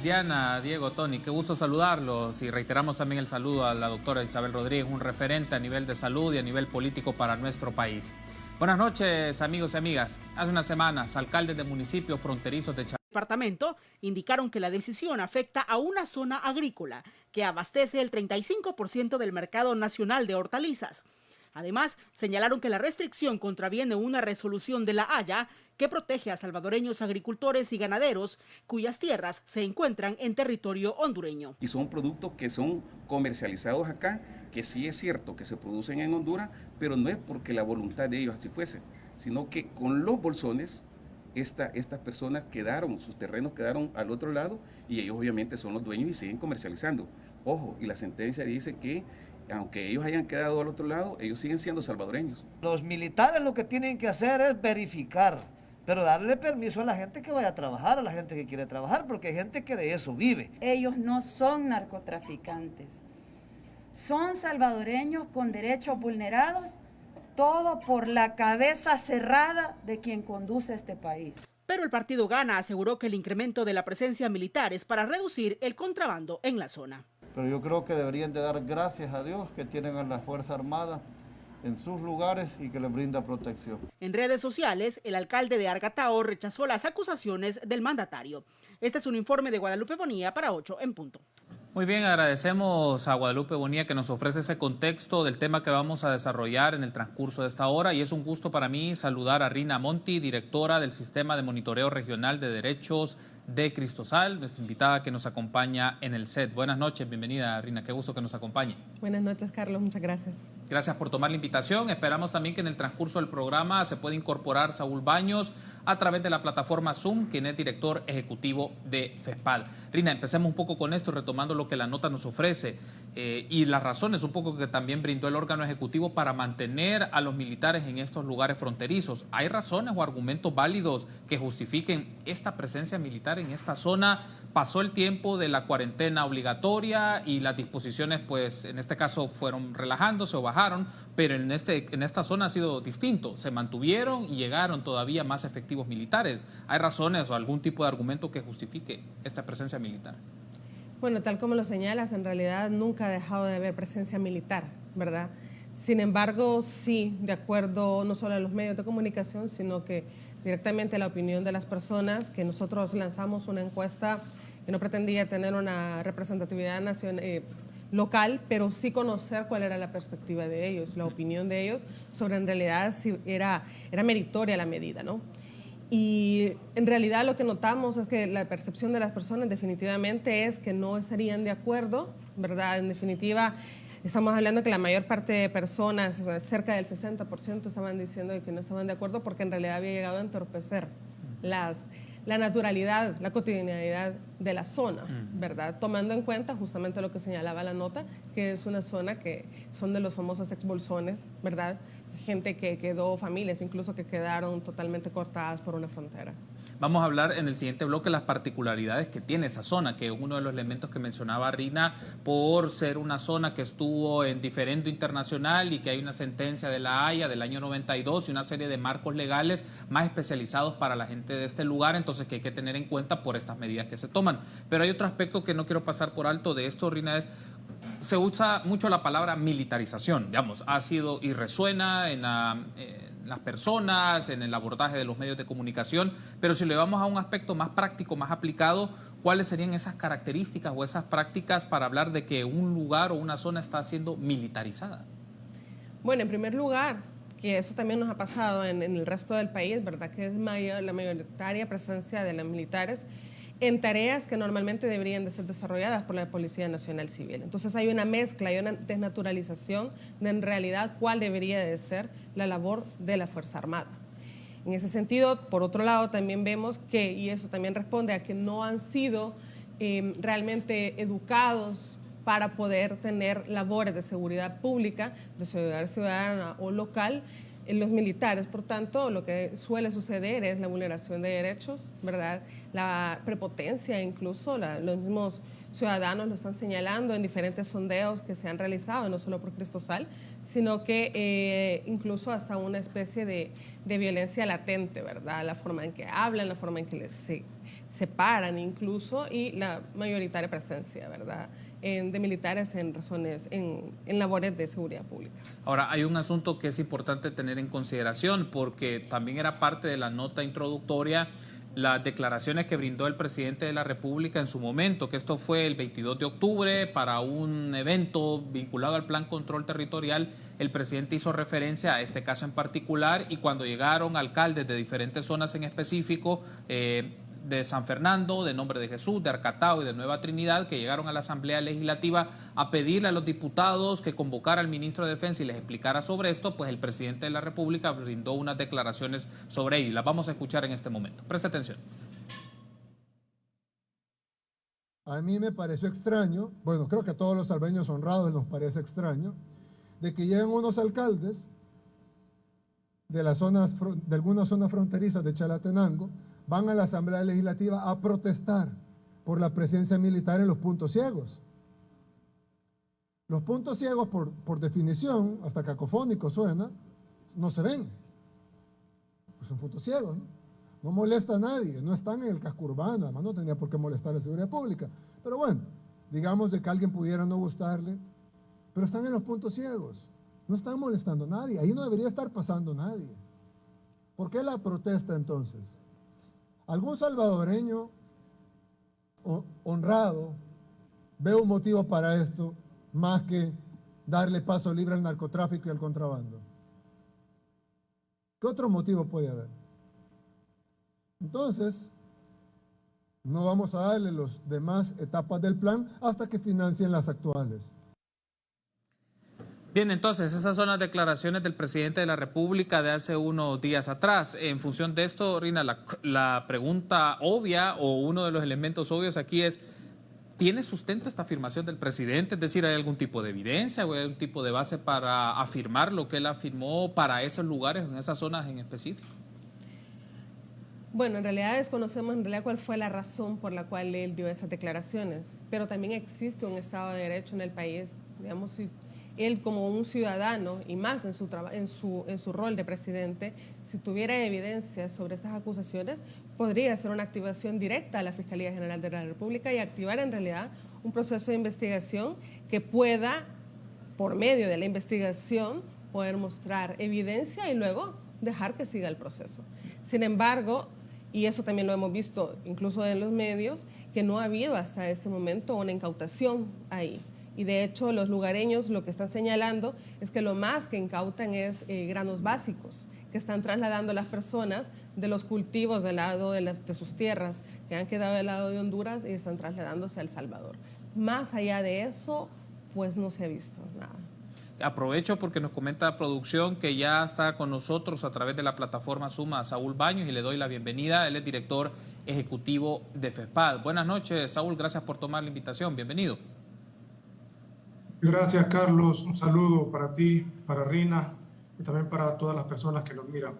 Diana, Diego, Tony, qué gusto saludarlos y reiteramos también el saludo a la doctora Isabel Rodríguez, un referente a nivel de salud y a nivel político para nuestro país. Buenas noches, amigos y amigas. Hace unas semanas, alcaldes de municipios fronterizos de departamento indicaron que la decisión afecta a una zona agrícola que abastece el 35% del mercado nacional de hortalizas. Además, señalaron que la restricción contraviene una resolución de La Haya que protege a salvadoreños agricultores y ganaderos cuyas tierras se encuentran en territorio hondureño. Y son productos que son comercializados acá, que sí es cierto que se producen en Honduras, pero no es porque la voluntad de ellos así fuese, sino que con los bolsones estas personas sus terrenos quedaron al otro lado y ellos obviamente son los dueños y siguen comercializando. Ojo, y la sentencia dice que aunque ellos hayan quedado al otro lado, ellos siguen siendo salvadoreños. Los militares lo que tienen que hacer es verificar, pero darle permiso a la gente que vaya a trabajar, a la gente que quiere trabajar, porque hay gente que de eso vive. Ellos no son narcotraficantes, son salvadoreños con derechos vulnerados, todo por la cabeza cerrada de quien conduce este país. Pero el partido Gana aseguró que el incremento de la presencia militar es para reducir el contrabando en la zona. Pero yo creo que deberían de dar gracias a Dios que tienen a la Fuerza Armada en sus lugares y que les brinda protección. En redes sociales, el alcalde de Argatao rechazó las acusaciones del mandatario. Este es un informe de Guadalupe Bonilla para 8 en punto. Muy bien, agradecemos a Guadalupe Bonilla que nos ofrece ese contexto del tema que vamos a desarrollar en el transcurso de esta hora y es un gusto para mí saludar a Rina Monti, directora del Sistema de Monitoreo Regional de Derechos de Cristosal, nuestra invitada que nos acompaña en el set. Buenas noches, bienvenida Rina, qué gusto que nos acompañe. Buenas noches, Carlos, muchas gracias. Gracias por tomar la invitación. Esperamos también que en el transcurso del programa se pueda incorporar Saúl Baños a través de la plataforma Zoom, quien es director ejecutivo de FESPAD. Rina, empecemos un poco con esto, retomando lo que la nota nos ofrece y las razones un poco que también brindó el órgano ejecutivo para mantener a los militares en estos lugares fronterizos. ¿Hay razones o argumentos válidos que justifiquen esta presencia militar en esta zona? Pasó el tiempo de la cuarentena obligatoria y las disposiciones, pues en este caso fueron relajándose o bajaron, pero en esta zona ha sido distinto. Se mantuvieron y llegaron todavía más efectivos militares. ¿Hay razones o algún tipo de argumento que justifique esta presencia militar? Bueno, tal como lo señalas, en realidad nunca ha dejado de haber presencia militar, ¿verdad? Sin embargo, sí, de acuerdo no solo a los medios de comunicación, sino que directamente a la opinión de las personas, que nosotros lanzamos una encuesta que no pretendía tener una representatividad nacional, local, pero sí conocer cuál era la perspectiva de ellos, la opinión de ellos sobre en realidad si era meritoria la medida, ¿no? Y en realidad lo que notamos es que la percepción de las personas definitivamente es que no estarían de acuerdo, ¿verdad? En definitiva, estamos hablando que la mayor parte de personas, cerca del 60%, estaban diciendo que no estaban de acuerdo porque en realidad había llegado a entorpecer la naturalidad, la cotidianidad de la zona, ¿verdad? Tomando en cuenta justamente lo que señalaba la nota, que es una zona que son de los famosos exbolsones, ¿verdad? Gente que quedó, familias incluso que quedaron totalmente cortadas por una frontera. Vamos a hablar en el siguiente bloque de las particularidades que tiene esa zona, que es uno de los elementos que mencionaba Rina, por ser una zona que estuvo en diferendo internacional y que hay una sentencia de La Haya del año 92 y una serie de marcos legales más especializados para la gente de este lugar, entonces que hay que tener en cuenta por estas medidas que se toman. Pero hay otro aspecto que no quiero pasar por alto de esto, Rina, es se usa mucho la palabra militarización, digamos, ha sido y resuena en las personas, en el abordaje de los medios de comunicación, pero si le vamos a un aspecto más práctico, más aplicado, ¿cuáles serían esas características o esas prácticas para hablar de que un lugar o una zona está siendo militarizada? Bueno, en primer lugar, que eso también nos ha pasado en el resto del país, ¿verdad? Que es la mayoritaria presencia de los militares en tareas que normalmente deberían de ser desarrolladas por la Policía Nacional Civil. Entonces hay una mezcla, hay una desnaturalización de en realidad cuál debería de ser la labor de la Fuerza Armada. En ese sentido, por otro lado, también vemos que, y eso también responde a que no han sido realmente educados para poder tener labores de seguridad pública, de seguridad ciudadana o local, en los militares. Por tanto, lo que suele suceder es la vulneración de derechos, ¿verdad? La prepotencia, incluso los mismos ciudadanos lo están señalando en diferentes sondeos que se han realizado, no solo por Cristosal, sino que incluso hasta una especie de violencia latente, ¿verdad? La forma en que hablan, la forma en que se separan incluso, y la mayoritaria presencia, ¿verdad?, de militares en labores de seguridad pública. Ahora, hay un asunto que es importante tener en consideración, porque también era parte de la nota introductoria las declaraciones que brindó el presidente de la República en su momento, que esto fue el 22 de octubre para un evento vinculado al Plan Control Territorial. El presidente hizo referencia a este caso en particular, y cuando llegaron alcaldes de diferentes zonas en específico, de San Fernando, de Nombre de Jesús, de Arcatao y de Nueva Trinidad, que llegaron a la Asamblea Legislativa a pedirle a los diputados que convocara al ministro de Defensa y les explicara sobre esto, pues el presidente de la República brindó unas declaraciones sobre ello, y las vamos a escuchar en este momento. Presta atención. A mí me pareció extraño, bueno, creo que a todos los salveños honrados nos parece extraño, de que lleguen unos alcaldes de algunas zonas fronterizas de Chalatenango, van a la Asamblea Legislativa a protestar por la presencia militar en los puntos ciegos. Los puntos ciegos, por definición, hasta cacofónico suena, no se ven. Pues son puntos ciegos, ¿no? No molesta a nadie, no están en el casco urbano, además no tenía por qué molestar a la seguridad pública. Pero bueno, digamos de que a alguien pudiera no gustarle, pero están en los puntos ciegos, no están molestando a nadie, ahí no debería estar pasando nadie. ¿Por qué la protesta entonces? ¿Algún salvadoreño honrado ve un motivo para esto más que darle paso libre al narcotráfico y al contrabando? ¿Qué otro motivo puede haber? Entonces, no vamos a darle las demás etapas del plan hasta que financien las actuales. Bien, entonces, esas son las declaraciones del presidente de la República de hace unos días atrás. En función de esto, Rina, la pregunta obvia, o uno de los elementos obvios aquí es, ¿tiene sustento esta afirmación del presidente? Es decir, ¿hay algún tipo de evidencia o hay algún tipo de base para afirmar lo que él afirmó para esos lugares, en esas zonas en específico? Bueno, en realidad desconocemos cuál fue la razón por la cual él dio esas declaraciones, pero también existe un Estado de Derecho en el país. Digamos, si él como un ciudadano, y más en su rol de presidente, si tuviera evidencia sobre estas acusaciones, podría hacer una activación directa a la Fiscalía General de la República y activar en realidad un proceso de investigación que pueda, por medio de la investigación, poder mostrar evidencia y luego dejar que siga el proceso. Sin embargo, y eso también lo hemos visto incluso en los medios, que no ha habido hasta este momento una incautación ahí. Y de hecho los lugareños lo que están señalando es que lo más que incautan es granos básicos, que están trasladando las personas de los cultivos del lado de sus tierras, que han quedado del lado de Honduras, y están trasladándose a El Salvador. Más allá de eso, pues no se ha visto nada. Aprovecho porque nos comenta la producción que ya está con nosotros a través de la plataforma Zoom a Saúl Baños, y le doy la bienvenida. Él es director ejecutivo de FESPAD. Buenas noches, Saúl, gracias por tomar la invitación. Bienvenido. Gracias, Carlos. Un saludo para ti, para Rina y también para todas las personas que nos miran.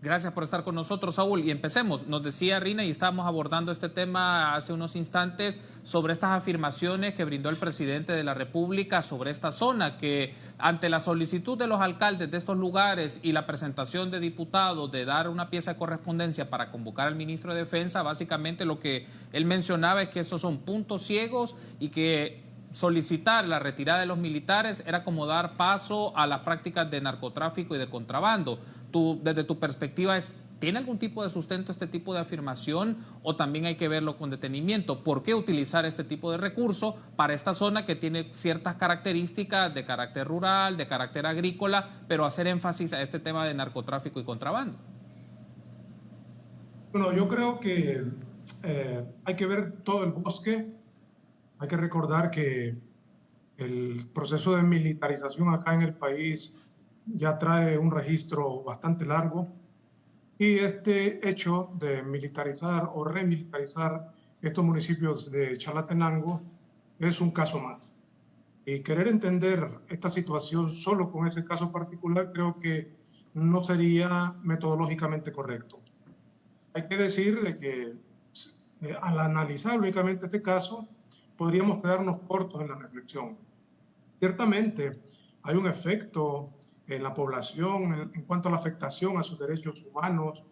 Gracias por estar con nosotros, Saúl. Y empecemos. Nos decía Rina, y estábamos abordando este tema hace unos instantes, sobre estas afirmaciones que brindó el presidente de la República sobre esta zona, que ante la solicitud de los alcaldes de estos lugares y la presentación de diputados de dar una pieza de correspondencia para convocar al ministro de Defensa, básicamente lo que él mencionaba es que esos son puntos ciegos y que solicitar la retirada de los militares era como dar paso a las prácticas de narcotráfico y de contrabando. Tú, desde tu perspectiva, ¿tiene algún tipo de sustento este tipo de afirmación o también hay que verlo con detenimiento? ¿Por qué utilizar este tipo de recurso para esta zona que tiene ciertas características de carácter rural, de carácter agrícola, pero hacer énfasis a este tema de narcotráfico y contrabando? Bueno, yo creo que hay que ver todo el bosque. Hay que recordar que el proceso de militarización acá en el país ya trae un registro bastante largo, y este hecho de militarizar o remilitarizar estos municipios de Chalatenango es un caso más. Y querer entender esta situación solo con ese caso particular creo que no sería metodológicamente correcto. Hay que decir de que al analizar únicamente este caso, podríamos quedarnos cortos en la reflexión. Ciertamente hay un efecto en la población en cuanto a la afectación a sus derechos humanos.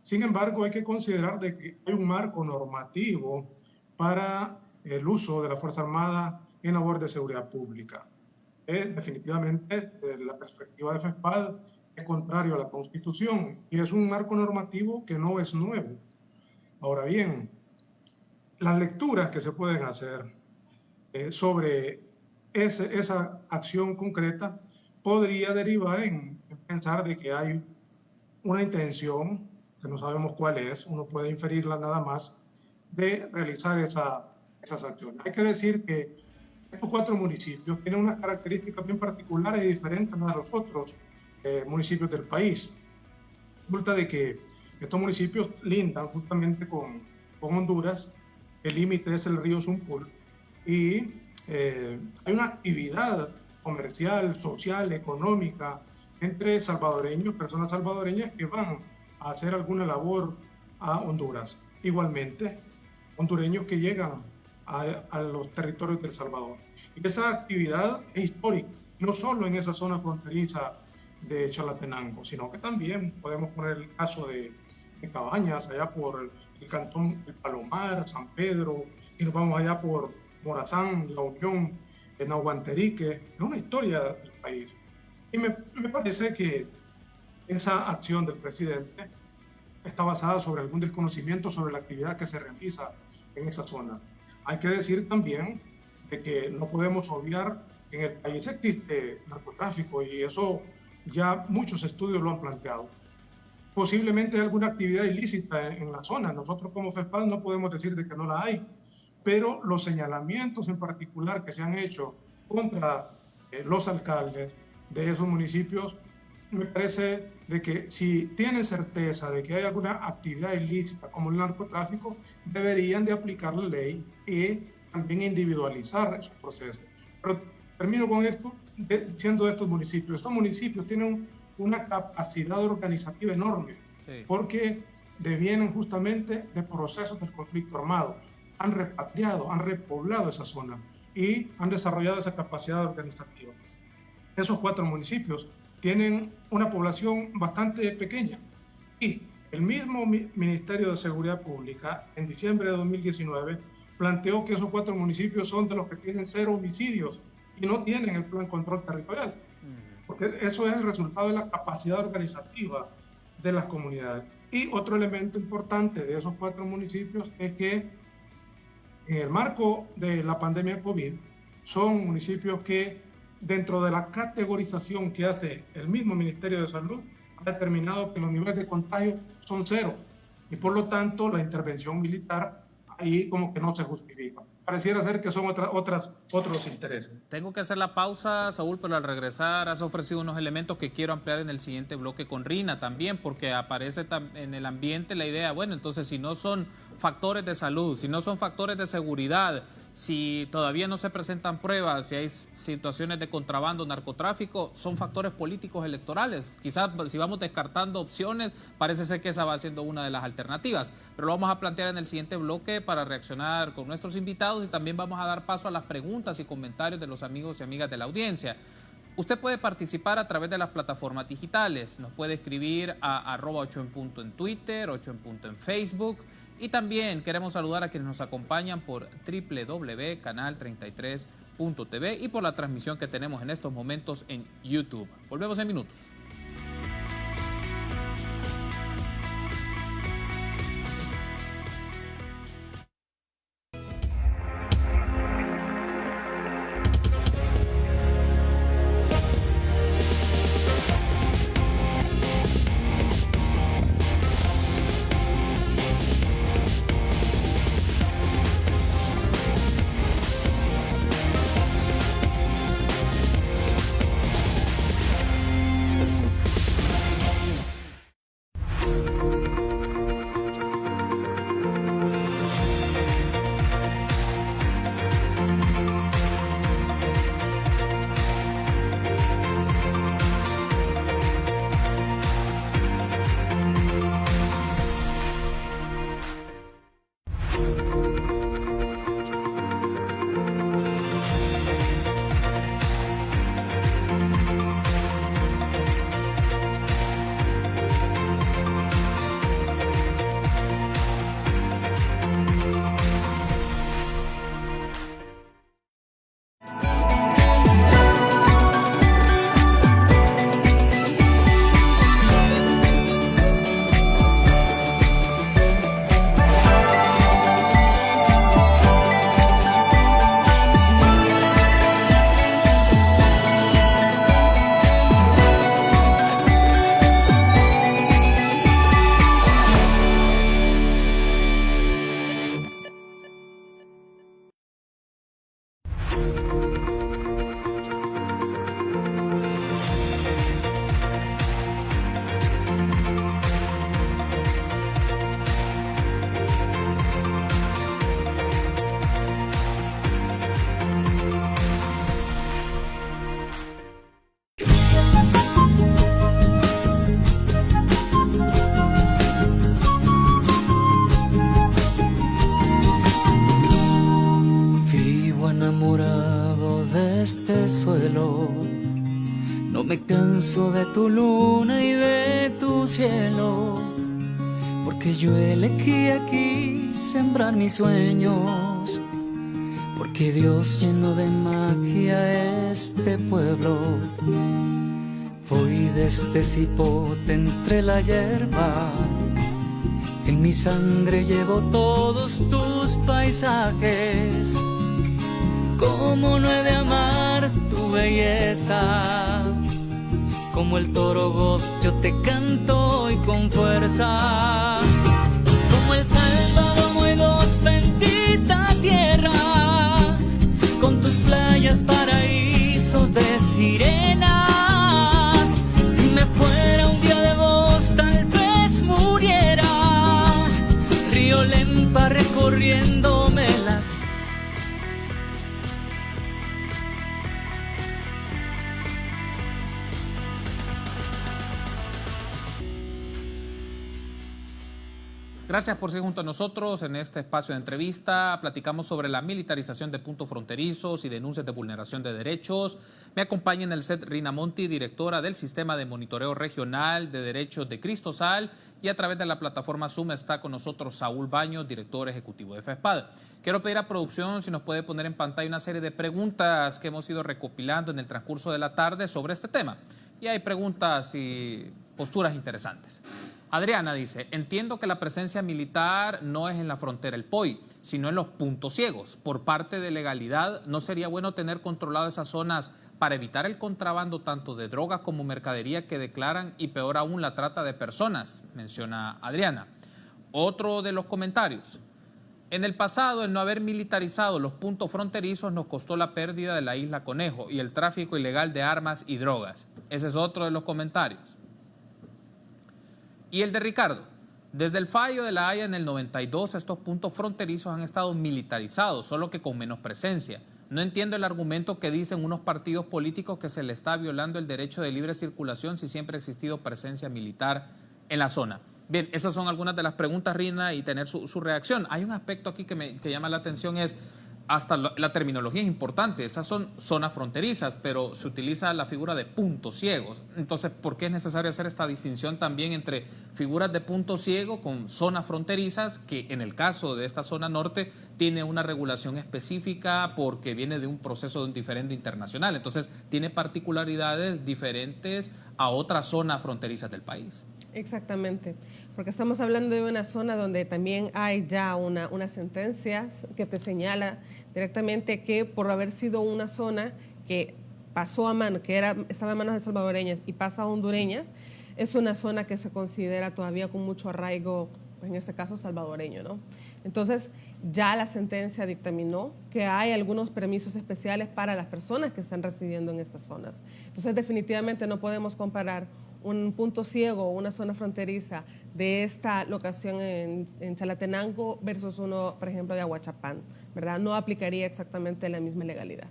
Sin embargo, hay que considerar de que hay un marco normativo para el uso de la Fuerza Armada en labor de seguridad pública. Definitivamente, desde la perspectiva de FESPAD, es contrario a la Constitución y es un marco normativo que no es nuevo. Ahora bien, las lecturas que se pueden hacer sobre esa acción concreta podría derivar en pensar de que hay una intención, que no sabemos cuál es, uno puede inferirla nada más, de realizar esas acciones. Hay que decir que estos 4 municipios tienen unas características bien particulares y diferentes a los otros municipios del país. Resulta de que estos municipios lindan justamente con Honduras, el límite es el río Zumpul, y hay una actividad comercial, social, económica entre salvadoreños, personas salvadoreñas que van a hacer alguna labor a Honduras. Igualmente, hondureños que llegan a los territorios del Salvador. Y esa actividad es histórica, no solo en esa zona fronteriza de Chalatenango, sino que también podemos poner el caso de Cabañas, allá por el cantón El Palomar, San Pedro, y nos vamos allá por Morazán, La Unión, en Nahuanterique. Es una historia del país. Y me parece que esa acción del presidente está basada sobre algún desconocimiento sobre la actividad que se realiza en esa zona. Hay que decir también de que no podemos obviar que en el país existe narcotráfico y eso ya muchos estudios lo han planteado. Posiblemente hay alguna actividad ilícita en la zona. Nosotros como FESPAD no podemos decir de que no la hay, pero los señalamientos en particular que se han hecho contra los alcaldes de esos municipios, me parece de que si tienen certeza de que hay alguna actividad ilícita como el narcotráfico, deberían de aplicar la ley y también individualizar esos procesos. Pero termino con esto, diciendo de estos municipios. Estos municipios tienen una capacidad organizativa enorme, porque devienen justamente de procesos del conflicto armado. Han repatriado, han repoblado esa zona y han desarrollado esa capacidad organizativa. Esos 4 municipios tienen una población bastante pequeña y el mismo Ministerio de Seguridad Pública en diciembre de 2019 planteó que esos 4 municipios son de los que tienen 0 homicidios y no tienen el plan control territorial, porque eso es el resultado de la capacidad organizativa de las comunidades. Y otro elemento importante de esos 4 municipios es que en el marco de la pandemia COVID son municipios que dentro de la categorización que hace el mismo Ministerio de Salud ha determinado que los niveles de contagio son 0 y por lo tanto la intervención militar ahí como que no se justifica. Pareciera ser que son otros intereses. Tengo que hacer la pausa, Saúl, pero al regresar has ofrecido unos elementos que quiero ampliar en el siguiente bloque con Rina también, porque aparece en el ambiente la idea, bueno, entonces si no son factores de salud, si no son factores de seguridad, si todavía no se presentan pruebas, si hay situaciones de contrabando, narcotráfico, son factores políticos electorales. Quizás si vamos descartando opciones, parece ser que esa va siendo una de las alternativas, pero lo vamos a plantear en el siguiente bloque para reaccionar con nuestros invitados y también vamos a dar paso a las preguntas y comentarios de los amigos y amigas de la audiencia. Usted puede participar a través de las plataformas digitales, nos puede escribir a @8enpunto en Twitter, 8enpunto en Facebook. Y también queremos saludar a quienes nos acompañan por www.canal33.tv y por la transmisión que tenemos en estos momentos en YouTube. Volvemos en minutos. este suelo. No me canso de tu luna y de tu cielo, porque yo elegí aquí sembrar mis sueños, porque Dios llenó de magia este pueblo. Voy de este cipote entre la hierba, en mi sangre llevo todos tus paisajes. Cómo no he de amar tu belleza, como el toro voz yo te canto hoy con fuerza. Como el Salvador Moedos, bendita tierra, con tus playas, paraísos de sirenas. Si me fuera un día de vos, tal vez muriera. Río Lempa recorriéndome las. Gracias por seguir junto a nosotros en este espacio de entrevista. Platicamos sobre la militarización de puntos fronterizos y denuncias de vulneración de derechos. Me acompaña en el set Rina Monti, directora del Sistema de Monitoreo Regional de Derechos de Cristosal, y a través de la plataforma Zoom está con nosotros Saúl Baños, director ejecutivo de FESPAD. Quiero pedir a producción si nos puede poner en pantalla una serie de preguntas que hemos ido recopilando en el transcurso de la tarde sobre este tema. Y hay preguntas y posturas interesantes. Adriana dice, entiendo que la presencia militar no es en la frontera El Poy, sino en los puntos ciegos. Por parte de legalidad, ¿no sería bueno tener controladas esas zonas para evitar el contrabando tanto de drogas como mercadería que declaran y peor aún la trata de personas? Menciona Adriana. Otro de los comentarios. En el pasado, el no haber militarizado los puntos fronterizos nos costó la pérdida de la isla Conejo y el tráfico ilegal de armas y drogas. Ese es otro de los comentarios. Y el de Ricardo, desde el fallo de la Haya en el 92, estos puntos fronterizos han estado militarizados, solo que con menos presencia. No entiendo el argumento que dicen unos partidos políticos que se le está violando el derecho de libre circulación si siempre ha existido presencia militar en la zona. Bien, esas son algunas de las preguntas, Rina, y tener su reacción. Hay un aspecto aquí que llama la atención, es hasta la terminología es importante. Esas son zonas fronterizas, pero se utiliza la figura de puntos ciegos. Entonces, ¿por qué es necesario hacer esta distinción también entre figuras de punto ciego con zonas fronterizas, que en el caso de esta zona norte tiene una regulación específica porque viene de un proceso diferente internacional? Entonces, tiene particularidades diferentes a otras zonas fronterizas del país. Exactamente, porque estamos hablando de una zona donde también hay ya una sentencia que te señala directamente que por haber sido una zona que pasó a mano, estaba en manos de salvadoreñas y pasa a hondureñas, es una zona que se considera todavía con mucho arraigo, en este caso salvadoreño, ¿no? Entonces, ya la sentencia dictaminó que hay algunos permisos especiales para las personas que están residiendo en estas zonas. Entonces, definitivamente no podemos comparar un punto ciego o una zona fronteriza de esta locación en Chalatenango versus uno, por ejemplo, de Aguachapán, ¿verdad? No aplicaría exactamente la misma legalidad.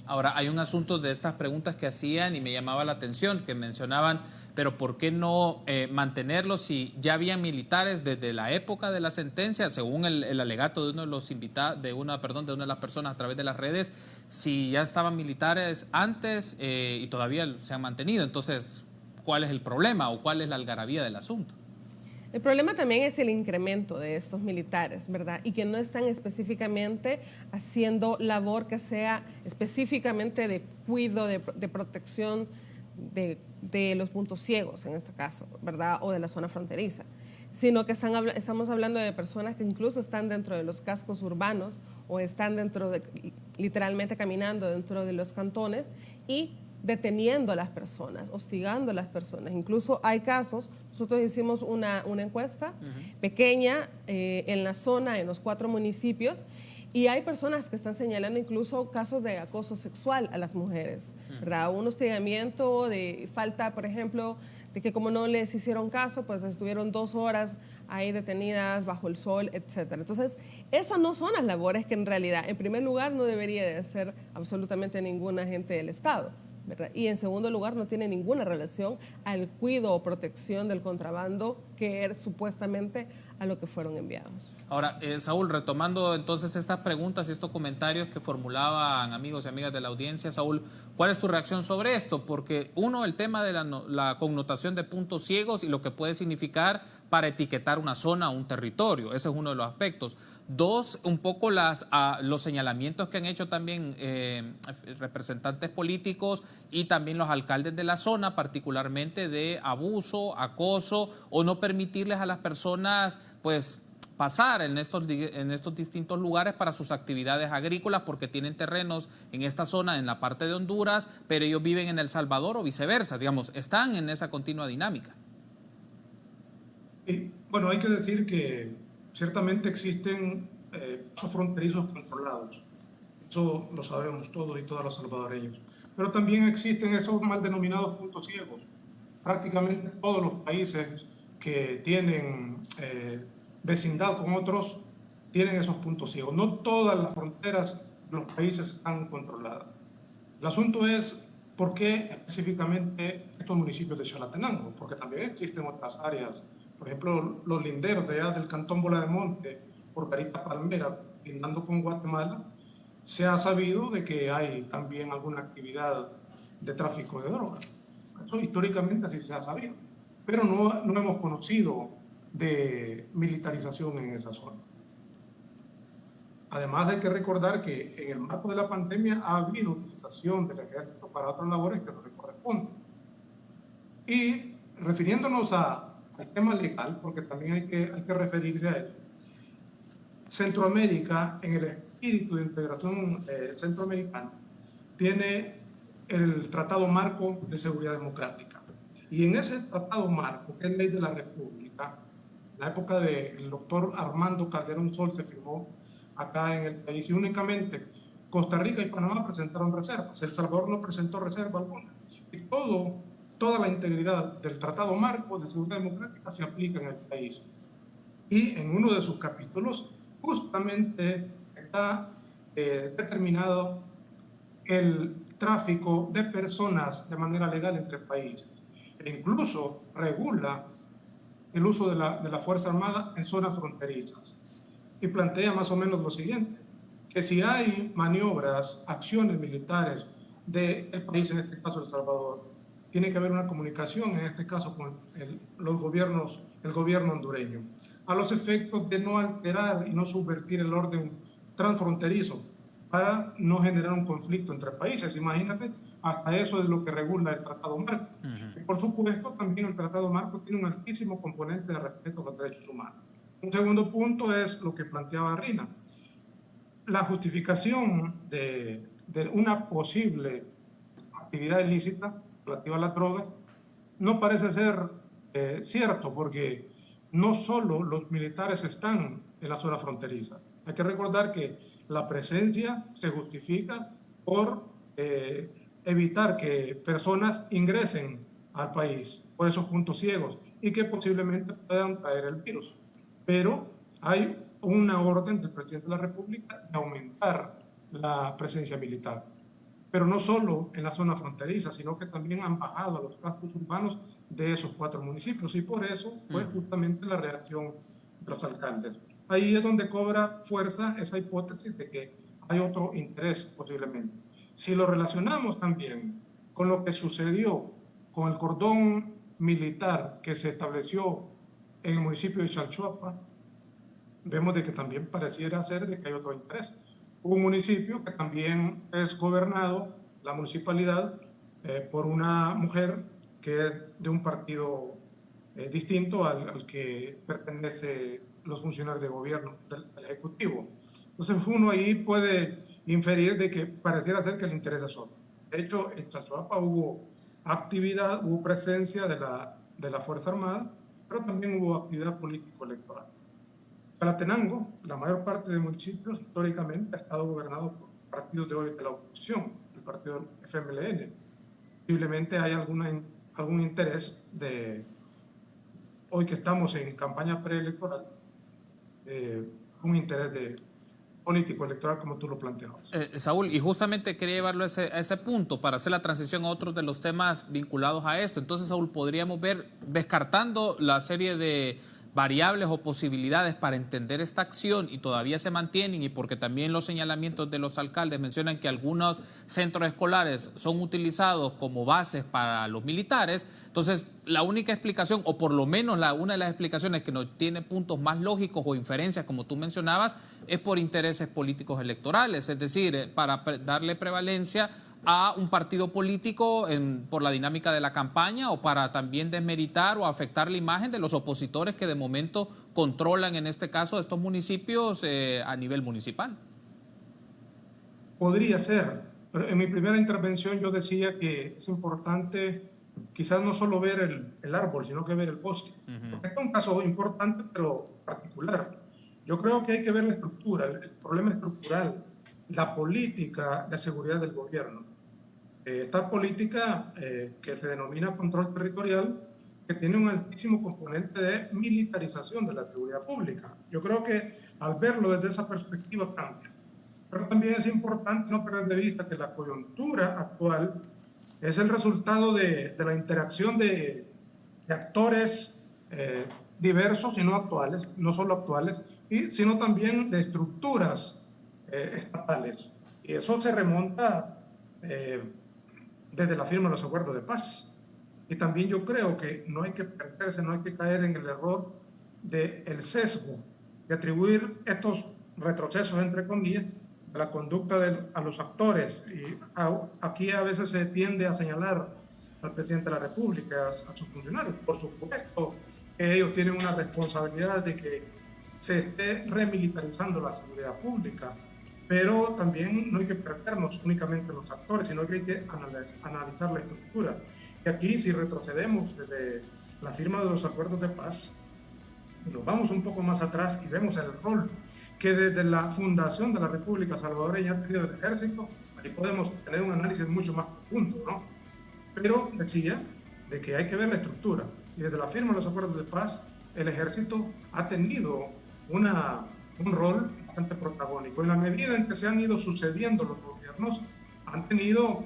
Ahora, hay un asunto de estas preguntas que hacían y me llamaba la atención, que mencionaban, pero ¿por qué no mantenerlos si ya habían militares desde la época de la sentencia, según el alegato de uno de los invitados, de una de las personas a través de las redes, si ya estaban militares antes y todavía se han mantenido? Entonces, ¿cuál es el problema o cuál es la algarabía del asunto? El problema también es el incremento de estos militares, ¿verdad? Y que no están específicamente haciendo labor que sea específicamente de cuidado, de protección de los puntos ciegos, en este caso, ¿verdad? O de la zona fronteriza, sino que estamos hablando de personas que incluso están dentro de los cascos urbanos o están literalmente caminando dentro de los cantones y deteniendo a las personas, hostigando a las personas. Incluso hay casos, nosotros hicimos una encuesta pequeña en la zona, en los 4 municipios, y hay personas que están señalando incluso casos de acoso sexual a las mujeres, ¿verdad? Un hostigamiento de falta, por ejemplo, de que como no les hicieron caso, pues estuvieron 2 horas ahí detenidas bajo el sol, etcétera. Entonces, esas no son las labores que en realidad, en primer lugar, no debería de hacer absolutamente ningún agente del Estado, ¿verdad? Y en segundo lugar, no tiene ninguna relación al cuidado o protección del contrabando, que es supuestamente a lo que fueron enviados. Ahora, Saúl, retomando entonces estas preguntas y estos comentarios que formulaban amigos y amigas de la audiencia, Saúl, ¿cuál es tu reacción sobre esto? Porque uno, el tema de la connotación de puntos ciegos y lo que puede significar para etiquetar una zona o un territorio, ese es uno de los aspectos. Dos, un poco los señalamientos que han hecho también representantes políticos y también los alcaldes de la zona, particularmente de abuso, acoso o no permitirles a las personas, pues, pasar en estos distintos lugares para sus actividades agrícolas porque tienen terrenos en esta zona, en la parte de Honduras, pero ellos viven en El Salvador o viceversa, digamos, están en esa continua dinámica. Y, bueno, hay que decir que ciertamente existen pasos fronterizos controlados, eso lo sabemos todos y todos los salvadoreños, pero también existen esos mal denominados puntos ciegos. Prácticamente todos los países que tienen vecindad con otros tienen esos puntos ciegos. No todas las fronteras de los países están controladas. El asunto es por qué específicamente estos municipios de Chalatenango, porque también existen otras áreas, por ejemplo, los linderos de allá del cantón Bola de Monte, por Garita Palmera, lindando con Guatemala, se ha sabido de que hay también alguna actividad de tráfico de drogas. Eso históricamente así se ha sabido, pero no hemos conocido de militarización en esa zona. Además hay que recordar que en el marco de la pandemia ha habido utilización del ejército para otras labores que no le corresponden. Y refiriéndonos al tema legal, porque también hay que referirse a ello, Centroamérica, en el espíritu de integración centroamericana, tiene el Tratado Marco de Seguridad Democrática. Y en ese Tratado Marco, que es ley de la República, en la época del doctor Armando Calderón Sol se firmó acá en el país y únicamente Costa Rica y Panamá presentaron reservas. El Salvador no presentó reserva alguna. Y toda la integridad del Tratado Marco de Seguridad Democrática se aplica en el país. Y en uno de sus capítulos justamente está determinado el tráfico de personas de manera legal entre países. E incluso regula el uso de la Fuerza Armada en zonas fronterizas. Y plantea más o menos lo siguiente, que si hay maniobras, acciones militares del país, en este caso El Salvador, tiene que haber una comunicación, en este caso con el gobierno hondureño, a los efectos de no alterar y no subvertir el orden transfronterizo para no generar un conflicto entre países. Imagínate, hasta eso es lo que regula el Tratado Marco. Y por supuesto, también el Tratado Marco tiene un altísimo componente de respeto a los derechos humanos. Un segundo punto es lo que planteaba Rina. La justificación de una posible actividad ilícita relativa a las drogas no parece ser cierto, porque no solo los militares están en la zona fronteriza. Hay que recordar que la presencia se justifica por evitar que personas ingresen al país por esos puntos ciegos y que posiblemente puedan traer el virus. Pero hay una orden del presidente de la República de aumentar la presencia militar. Pero no solo en la zona fronteriza, sino que también han bajado a los cascos urbanos de esos 4 municipios. Y por eso fue justamente la reacción de los alcaldes. Ahí es donde cobra fuerza esa hipótesis de que hay otro interés posiblemente. Si lo relacionamos también con lo que sucedió con el cordón militar que se estableció en el municipio de Chalchuapa, vemos de que también pareciera ser de que hay otro interés. Un municipio que también es gobernado, la municipalidad, por una mujer que es de un partido distinto al que pertenece los funcionarios de gobierno del Ejecutivo. Entonces uno ahí puede inferir de que pareciera ser que el interés es otro. De hecho, en Chalchuapa hubo actividad, hubo presencia de la Fuerza Armada, pero también hubo actividad político-electoral. Chalatenango, la mayor parte de municipios históricamente ha estado gobernado por partidos de hoy de la oposición, el partido FMLN. Posiblemente hay algún interés de, hoy que estamos en campaña preelectoral, un interés de político electoral como tú lo planteabas. Saúl, y justamente quería llevarlo a ese punto para hacer la transición a otros de los temas vinculados a esto. Entonces, Saúl, podríamos ver, descartando la serie de variables o posibilidades para entender esta acción y todavía se mantienen, y porque también los señalamientos de los alcaldes mencionan que algunos centros escolares son utilizados como bases para los militares, entonces la única explicación, o por lo menos una de las explicaciones que no tiene puntos más lógicos o inferencias, como tú mencionabas, es por intereses políticos electorales, es decir, para darle prevalencia a un partido político por la dinámica de la campaña, o para también desmeritar o afectar la imagen de los opositores que de momento controlan, en este caso, estos municipios a nivel municipal. Podría ser, pero en mi primera intervención yo decía que es importante quizás no solo ver el árbol, sino que ver el bosque. Porque este es un caso importante, pero particular. Yo creo que hay que ver la estructura, el problema estructural, la política de seguridad del gobierno. Esta política que se denomina control territorial, que tiene un altísimo componente de militarización de la seguridad pública. Yo creo que al verlo desde esa perspectiva cambia. Pero también es importante no perder de vista que la coyuntura actual es el resultado de la interacción de actores diversos y no actuales, no solo actuales, sino también de estructuras estatales. Y eso se remonta desde la firma de los acuerdos de paz. Y también yo creo que no hay que perderse, no hay que caer en el error del sesgo, de atribuir estos retrocesos, entre comillas, a la conducta a los actores. Y aquí a veces se tiende a señalar al presidente de la República, a sus funcionarios. Por supuesto que ellos tienen una responsabilidad de que se esté remilitarizando la seguridad pública, pero también no hay que perdernos únicamente en los actores, sino que hay que analizar la estructura. Y aquí, si retrocedemos desde la firma de los acuerdos de paz, y nos vamos un poco más atrás y vemos el rol que desde la fundación de la República Salvadoreña ha tenido el ejército, ahí podemos tener un análisis mucho más profundo, ¿no? Pero decía de que hay que ver la estructura. Y desde la firma de los acuerdos de paz, el ejército ha tenido un rol bastante protagónico. En la medida en que se han ido sucediendo los gobiernos, han tenido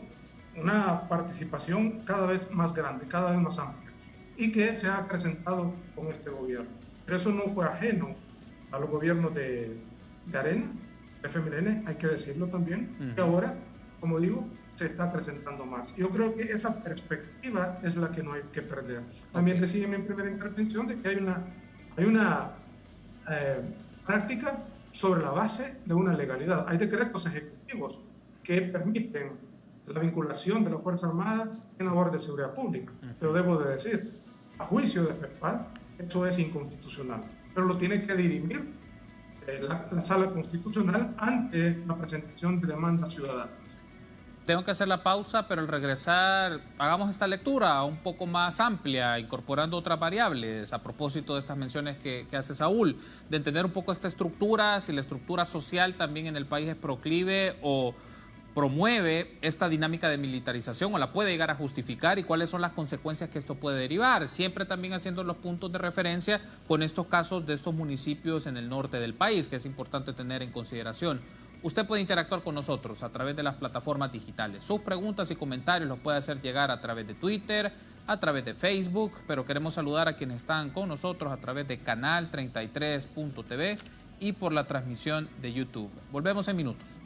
una participación cada vez más grande, cada vez más amplia, y que se ha acrecentado con este gobierno. Pero eso no fue ajeno a los gobiernos de Arena, FMLN, hay que decirlo también, que ahora, como digo, se está acrecentando más. Yo creo que esa perspectiva es la que no hay que perder. También decía en mi primera intervención de que hay una práctica sobre la base de una legalidad. Hay decretos ejecutivos que permiten la vinculación de la Fuerza Armada en labores de seguridad pública. Pero debo de decir, a juicio de FEPAD, eso es inconstitucional. Pero lo tiene que dirimir la Sala Constitucional ante la presentación de demanda ciudadana. Tengo que hacer la pausa, pero al regresar hagamos esta lectura un poco más amplia, incorporando otras variables a propósito de estas menciones que hace Saúl, de entender un poco esta estructura, si la estructura social también en el país es proclive o promueve esta dinámica de militarización o la puede llegar a justificar, y cuáles son las consecuencias que esto puede derivar, siempre también haciendo los puntos de referencia con estos casos de estos municipios en el norte del país, que es importante tener en consideración. Usted puede interactuar con nosotros a través de las plataformas digitales. Sus preguntas y comentarios los puede hacer llegar a través de Twitter, a través de Facebook, pero queremos saludar a quienes están con nosotros a través de Canal 33.tv y por la transmisión de YouTube. Volvemos en minutos.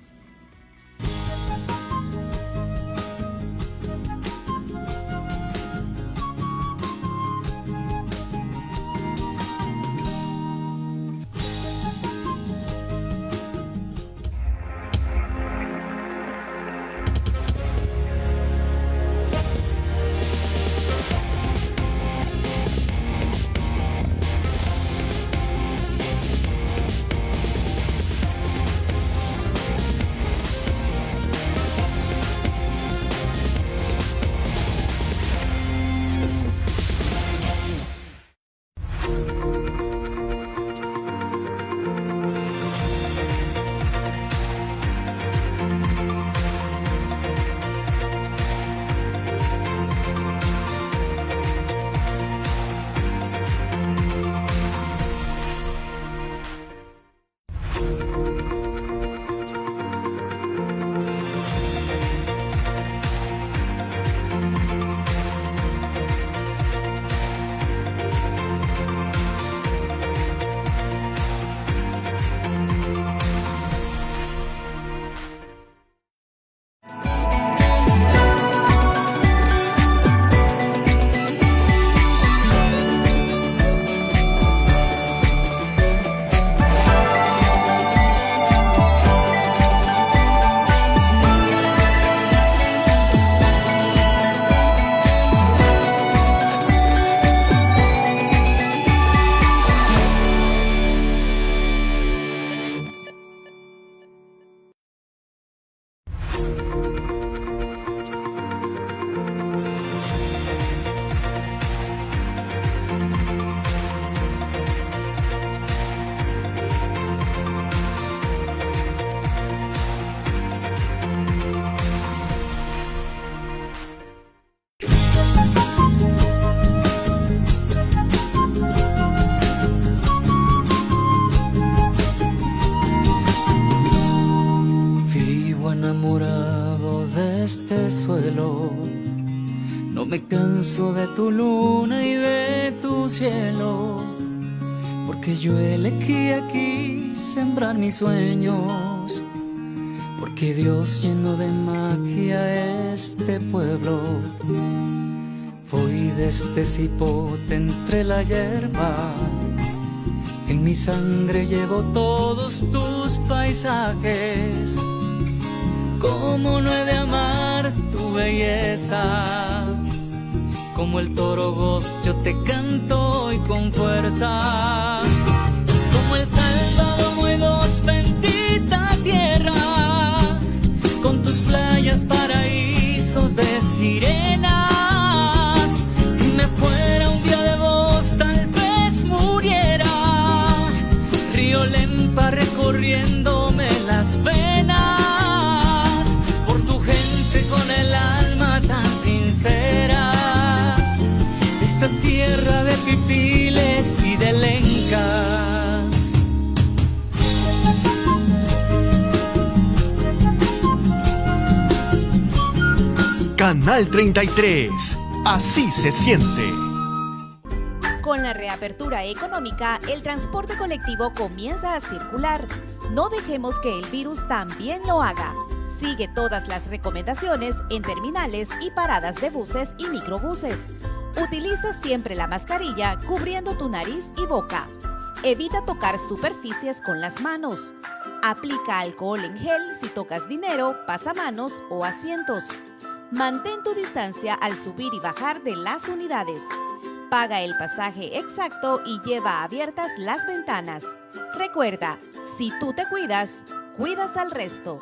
este suelo. No me canso de tu luna y de tu cielo, porque yo elegí aquí sembrar mis sueños, porque Dios llenó de magia este pueblo. Voy de este cipote entre la hierba, en mi sangre llevo todos tus paisajes. Cómo no he de amar tu belleza, como el toro voz yo te canto hoy con fuerza. Como el Salvador muy voz bendita tierra, con tus playas paraísos de sirenas. Si me fuera un día de vos tal vez muriera, río Lempa recorriéndome las venas, con el alma tan sincera. Esta es tierra de pipiles y de lencas. Canal 33. Así se siente. Con la reapertura económica, el transporte colectivo comienza a circular. No dejemos que el virus también lo haga. Sigue todas las recomendaciones en terminales y paradas de buses y microbuses. Utiliza siempre la mascarilla cubriendo tu nariz y boca. Evita tocar superficies con las manos. Aplica alcohol en gel si tocas dinero, pasamanos o asientos. Mantén tu distancia al subir y bajar de las unidades. Paga el pasaje exacto y lleva abiertas las ventanas. Recuerda, si tú te cuidas, cuidas al resto.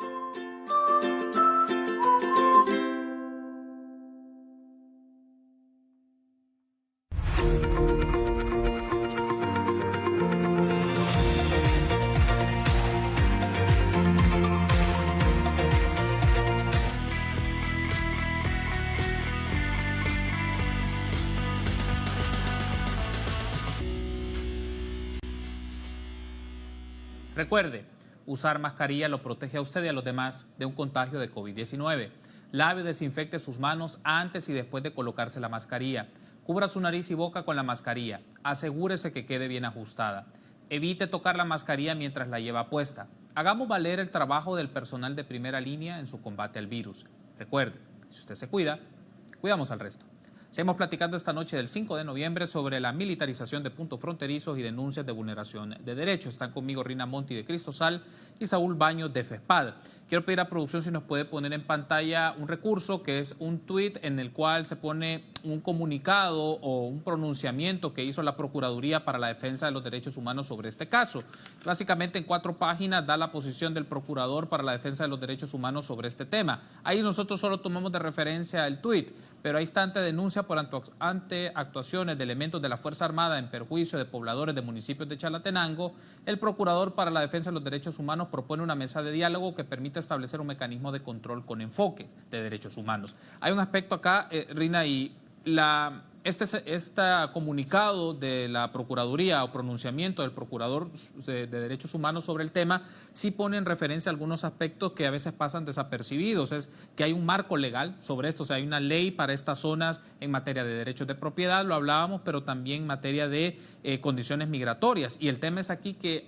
Recuerde, usar mascarilla lo protege a usted y a los demás de un contagio de COVID-19. Lave o desinfecte sus manos antes y después de colocarse la mascarilla. Cubra su nariz y boca con la mascarilla. Asegúrese que quede bien ajustada. Evite tocar la mascarilla mientras la lleva puesta. Hagamos valer el trabajo del personal de primera línea en su combate al virus. Recuerde, si usted se cuida, cuidamos al resto. Seguimos platicando esta noche del 5 de noviembre sobre la militarización de puntos fronterizos y denuncias de vulneración de derechos. Están conmigo Rina Monti de Cristosal y Saúl Baños de FESPAD. Quiero pedir a producción si nos puede poner en pantalla un recurso que es un tuit en el cual se pone un comunicado o un pronunciamiento que hizo la Procuraduría para la Defensa de los Derechos Humanos sobre este caso. Básicamente en 4 páginas da la posición del Procurador para la Defensa de los Derechos Humanos sobre este tema. Ahí nosotros solo tomamos de referencia el tuit, pero hay ante denuncia por ante actuaciones de elementos de la Fuerza Armada en perjuicio de pobladores de municipios de Chalatenango. El Procurador para la Defensa de los Derechos Humanos propone una mesa de diálogo que permita establecer un mecanismo de control con enfoques de derechos humanos. Hay un aspecto acá, Rina, y este comunicado de la Procuraduría o pronunciamiento del Procurador de Derechos Humanos sobre el tema sí pone en referencia algunos aspectos que a veces pasan desapercibidos. Es que hay un marco legal sobre esto, o sea, hay una ley para estas zonas en materia de derechos de propiedad, lo hablábamos, pero también en materia de condiciones migratorias. Y el tema es aquí que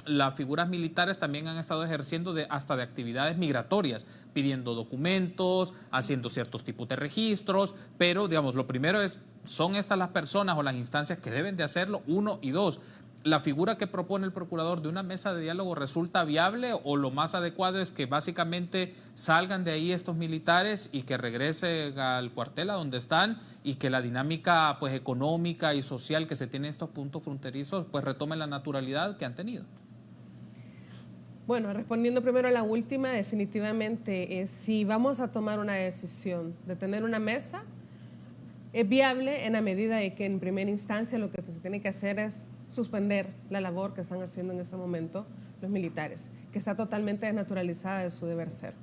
las figuras militares también han estado ejerciendo hasta de actividades migratorias, pidiendo documentos, haciendo ciertos tipos de registros, pero digamos, lo primero es, ¿son estas las personas o las instancias que deben de hacerlo? 1 y 2, ¿la figura que propone el Procurador de una mesa de diálogo resulta viable o lo más adecuado es que básicamente salgan de ahí estos militares y que regresen al cuartel a donde están y que la dinámica pues económica y social que se tiene en estos puntos fronterizos pues retome la naturalidad que han tenido? Bueno, respondiendo primero a la última, definitivamente si vamos a tomar una decisión de tener una mesa, es viable en la medida de que en primera instancia lo que se tiene que hacer es suspender la labor que están haciendo en este momento los militares, que está totalmente desnaturalizada de su deber ser.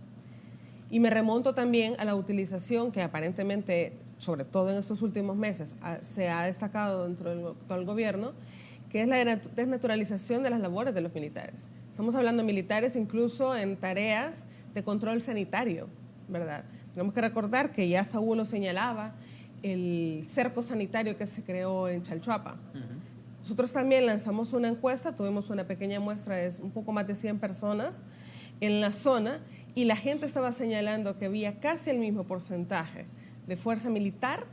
Y me remonto también a la utilización que aparentemente, sobre todo en estos últimos meses, se ha destacado dentro del actual gobierno, que es la desnaturalización de las labores de los militares. Estamos hablando de militares incluso en tareas de control sanitario, ¿verdad? Tenemos que recordar que ya Saúl lo señalaba, el cerco sanitario que se creó en Chalchuapa. Nosotros también lanzamos una encuesta, tuvimos una pequeña muestra de un poco más de 100 personas en la zona y la gente estaba señalando que había casi el mismo porcentaje de fuerza militar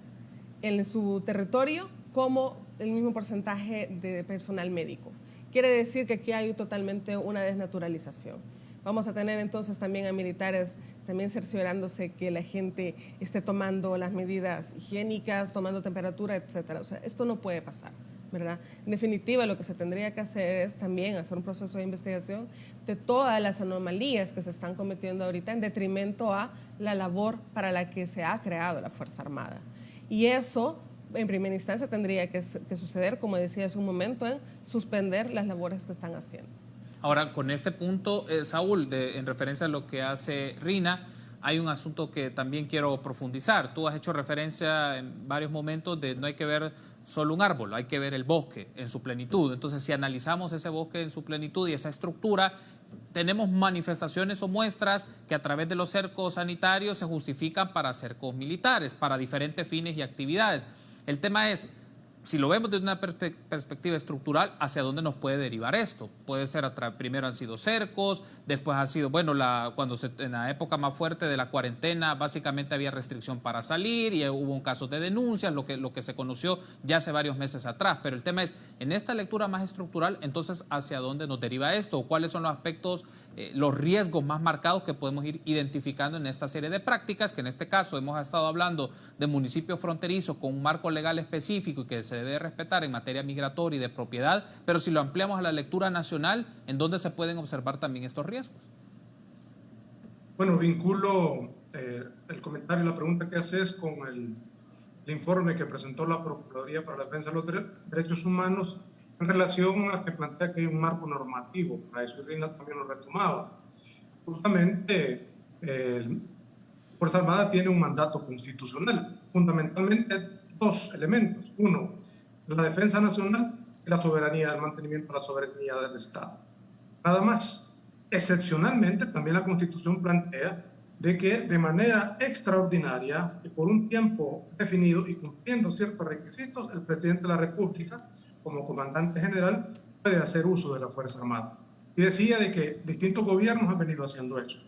en su territorio como el mismo porcentaje de personal médico. Quiere decir que aquí hay totalmente una desnaturalización. Vamos a tener entonces también a militares también cerciorándose que la gente esté tomando las medidas higiénicas, tomando temperatura, etcétera. O sea, esto no puede pasar, ¿verdad? En definitiva, lo que se tendría que hacer es también hacer un proceso de investigación de todas las anomalías que se están cometiendo ahorita en detrimento a la labor para la que se ha creado la Fuerza Armada. Y eso, en primera instancia, tendría que suceder, como decía hace un momento, en suspender las labores que están haciendo. Ahora, con este punto, Saúl, en referencia a lo que hace Rina, hay un asunto que también quiero profundizar. Tú has hecho referencia en varios momentos de no hay que ver solo un árbol, hay que ver el bosque en su plenitud. Entonces, si analizamos ese bosque en su plenitud y esa estructura, tenemos manifestaciones o muestras que a través de los cercos sanitarios se justifican para cercos militares, para diferentes fines y actividades. El tema es, si lo vemos desde una perspectiva estructural, ¿hacia dónde nos puede derivar esto? Puede ser, primero han sido cercos, después ha sido, bueno, en la época más fuerte de la cuarentena, básicamente había restricción para salir y hubo un caso de denuncias, lo que se conoció ya hace varios meses atrás. Pero el tema es, en esta lectura más estructural, entonces, ¿hacia dónde nos deriva esto? ¿O cuáles son los aspectos, los riesgos más marcados que podemos ir identificando en esta serie de prácticas? Que en este caso hemos estado hablando de municipios fronterizos con un marco legal específico y que se debe respetar en materia migratoria y de propiedad, pero si lo ampliamos a la lectura nacional, ¿en dónde se pueden observar también estos riesgos? Bueno, vinculo el comentario y la pregunta que haces con el informe que presentó la Procuraduría para la Defensa de los Derechos Humanos en relación a que plantea que hay un marco normativo. Para eso Rina también lo retomaba. Justamente, la Fuerza Armada tiene un mandato constitucional, fundamentalmente dos elementos. Uno, la defensa nacional y la soberanía, el mantenimiento de la soberanía del Estado. Nada más. Excepcionalmente, también la Constitución plantea de que de manera extraordinaria y por un tiempo definido y cumpliendo ciertos requisitos, el presidente de la República, como comandante general, puede hacer uso de la Fuerza Armada. Y decía de que distintos gobiernos han venido haciendo eso.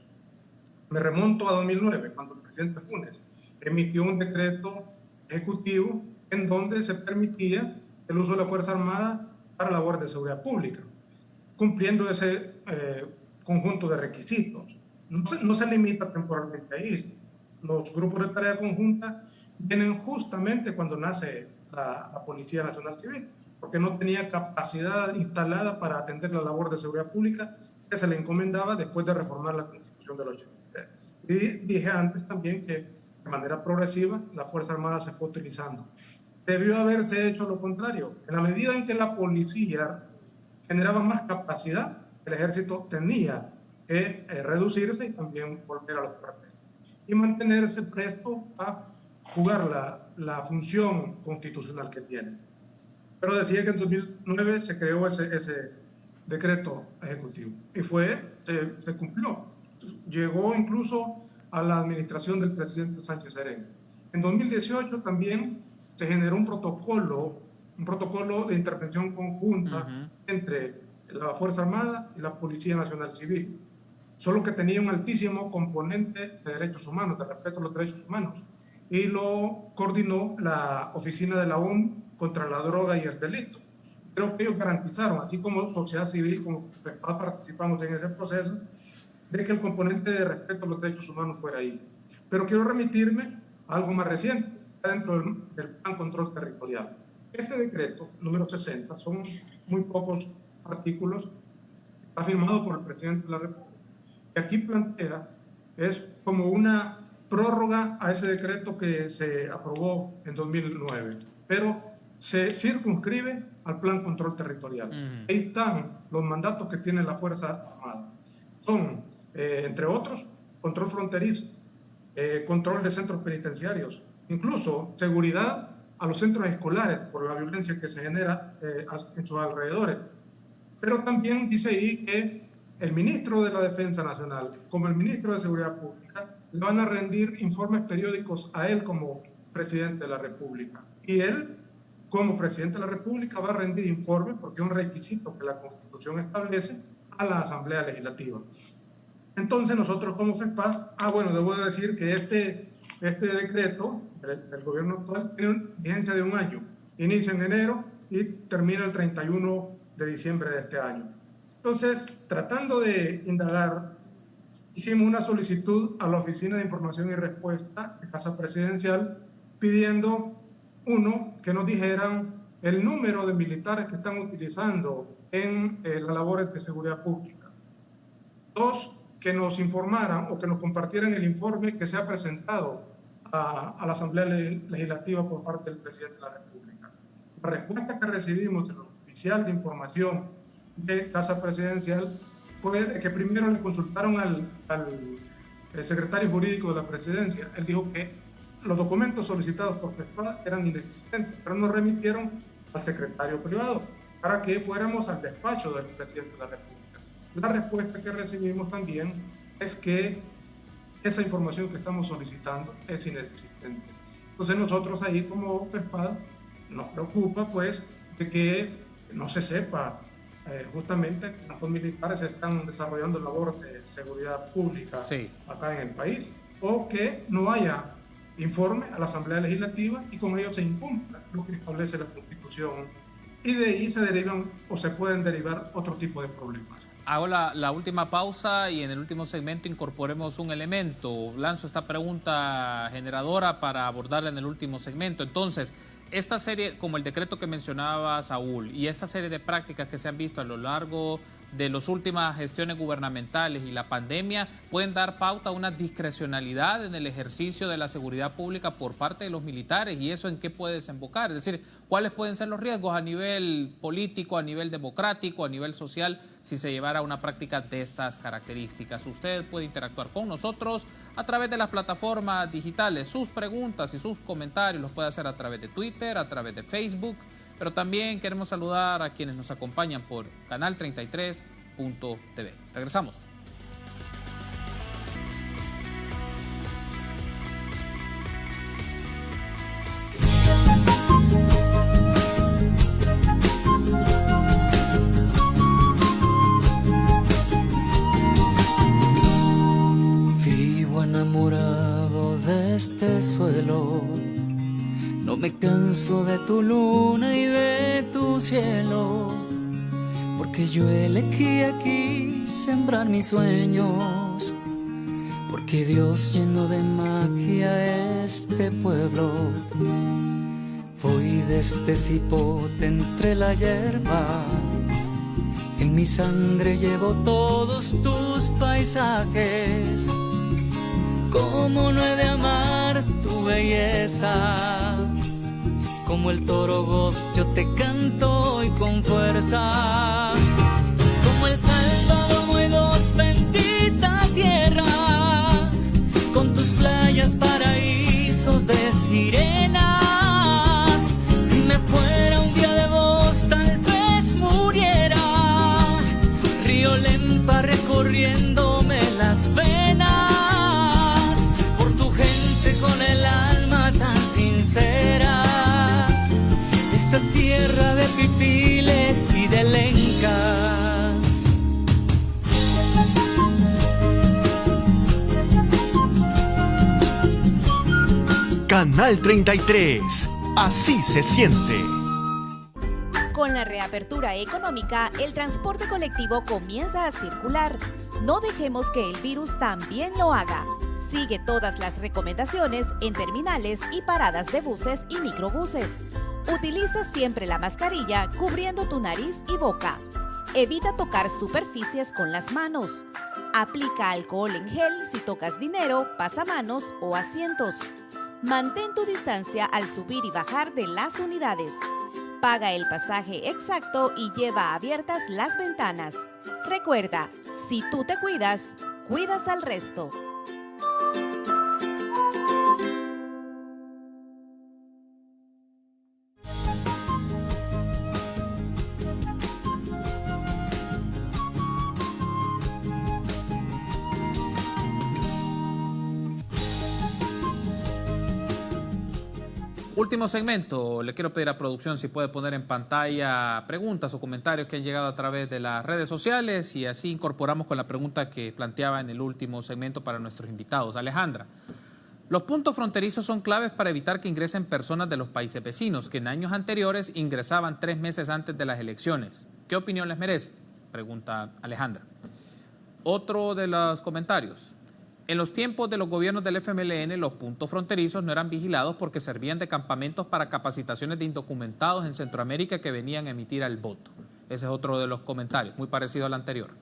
Me remonto a 2009, cuando el presidente Funes emitió un decreto ejecutivo en donde se permitía el uso de la Fuerza Armada para labores de seguridad pública, cumpliendo ese conjunto de requisitos. No se limita temporalmente ahí. Los grupos de tarea conjunta vienen justamente cuando nace la Policía Nacional Civil, porque no tenía capacidad instalada para atender la labor de seguridad pública que se le encomendaba después de reformar la Constitución del 83. Y dije antes también que de manera progresiva la Fuerza Armada se fue utilizando. Debió haberse hecho lo contrario. En la medida en que la policía generaba más capacidad, el ejército tenía que reducirse y también volver a los cuarteles y mantenerse presto a jugar la función constitucional que tiene. Pero decía que en 2009 se creó ese decreto ejecutivo y se cumplió. Llegó incluso a la administración del presidente Sánchez Serén. En 2018 también se generó un protocolo de intervención conjunta entre la Fuerza Armada y la Policía Nacional Civil, solo que tenía un altísimo componente de derechos humanos, de respeto a los derechos humanos, y lo coordinó la Oficina de la ONU contra la Droga y el Delito. Creo que ellos garantizaron, así como sociedad civil, como participamos en ese proceso, de que el componente de respeto a los derechos humanos fuera ahí. Pero quiero remitirme a algo más reciente, dentro del Plan Control Territorial. Este decreto, número 60, son muy pocos artículos, está firmado por el presidente de la República. Y aquí plantea, es como una prórroga a ese decreto que se aprobó en 2009, pero se circunscribe al Plan Control Territorial. Ahí están los mandatos que tiene la Fuerza Armada. Son, entre otros, control fronterizo, control de centros penitenciarios, incluso seguridad a los centros escolares por la violencia que se genera en sus alrededores. Pero también dice ahí que el ministro de la Defensa Nacional, como el ministro de Seguridad Pública, le van a rendir informes periódicos a él como presidente de la República. Y él, como presidente de la República, va a rendir informes, porque es un requisito que la Constitución establece, a la Asamblea Legislativa. Entonces nosotros como FESPAD, debo decir que este decreto del gobierno actual tiene una vigencia de 1 año. Inicia en enero y termina el 31 de diciembre de este año. Entonces, tratando de indagar, hicimos una solicitud a la Oficina de Información y Respuesta de Casa Presidencial pidiendo, uno, que nos dijeran el número de militares que están utilizando en las labores de seguridad pública. 2, que nos informaran o que nos compartieran el informe que se ha presentado a la Asamblea Legislativa por parte del presidente de la República. La respuesta que recibimos del oficial de información de Casa Presidencial fue que primero le consultaron al secretario jurídico de la presidencia. Él dijo que los documentos solicitados por FESPAD eran inexistentes, pero nos remitieron al secretario privado para que fuéramos al despacho del presidente de la República. La respuesta que recibimos también es que esa información que estamos solicitando es inexistente. Entonces nosotros ahí como FESPAD nos preocupa pues de que no se sepa justamente cuántos militares están desarrollando labor de seguridad pública acá en el país, o que no haya informe a la Asamblea Legislativa y con ello se incumpla lo que establece la Constitución, y de ahí se derivan o se pueden derivar otro tipo de problemas. Hago la última pausa y en el último segmento incorporemos un elemento. Lanzo esta pregunta generadora para abordarla en el último segmento. Entonces, esta serie, como el decreto que mencionaba Saúl, y esta serie de prácticas que se han visto a lo largo de las últimas gestiones gubernamentales y la pandemia, pueden dar pauta a una discrecionalidad en el ejercicio de la seguridad pública por parte de los militares. ¿Y eso en qué puede desembocar? Es decir, ¿cuáles pueden ser los riesgos a nivel político, a nivel democrático, a nivel social, si se llevara una práctica de estas características? Usted puede interactuar con nosotros a través de las plataformas digitales. Sus preguntas y sus comentarios los puede hacer a través de Twitter, a través de Facebook, pero también queremos saludar a quienes nos acompañan por Canal 33.tv. Regresamos. Vivo enamorado de este suelo. No me canso de tu luna y de tu cielo, porque yo elegí aquí sembrar mis sueños, porque Dios llenó de magia este pueblo. Voy de este cipote entre la hierba, en mi sangre llevo todos tus paisajes. Cómo no he de amar tu belleza, como el toro goz yo te canto hoy con fuerza. Como el Salvador muy dos bendita tierra, con tus playas paraísos de sirenas. Si me fuera un día de vos tal vez muriera, río Lempa recorriéndome las venas. Con el alma tan sincera, esta es tierra de pipiles y de lencas. Canal 33, así se siente. Con la reapertura económica, el transporte colectivo comienza a circular. No dejemos que el virus también lo haga. Sigue todas las recomendaciones en terminales y paradas de buses y microbuses. Utiliza siempre la mascarilla cubriendo tu nariz y boca. Evita tocar superficies con las manos. Aplica alcohol en gel si tocas dinero, pasamanos o asientos. Mantén tu distancia al subir y bajar de las unidades. Paga el pasaje exacto y lleva abiertas las ventanas. Recuerda, si tú te cuidas, cuidas al resto. Último segmento, le quiero pedir a producción si puede poner en pantalla preguntas o comentarios que han llegado a través de las redes sociales y así incorporamos con la pregunta que planteaba en el último segmento para nuestros invitados. Alejandra, los puntos fronterizos son claves para evitar que ingresen personas de los países vecinos que en años anteriores ingresaban 3 meses antes de las elecciones. ¿Qué opinión les merece? Pregunta Alejandra. Otro de los comentarios. En los tiempos de los gobiernos del FMLN, los puntos fronterizos no eran vigilados porque servían de campamentos para capacitaciones de indocumentados en Centroamérica que venían a emitir el voto. Ese es otro de los comentarios, muy parecido al anterior.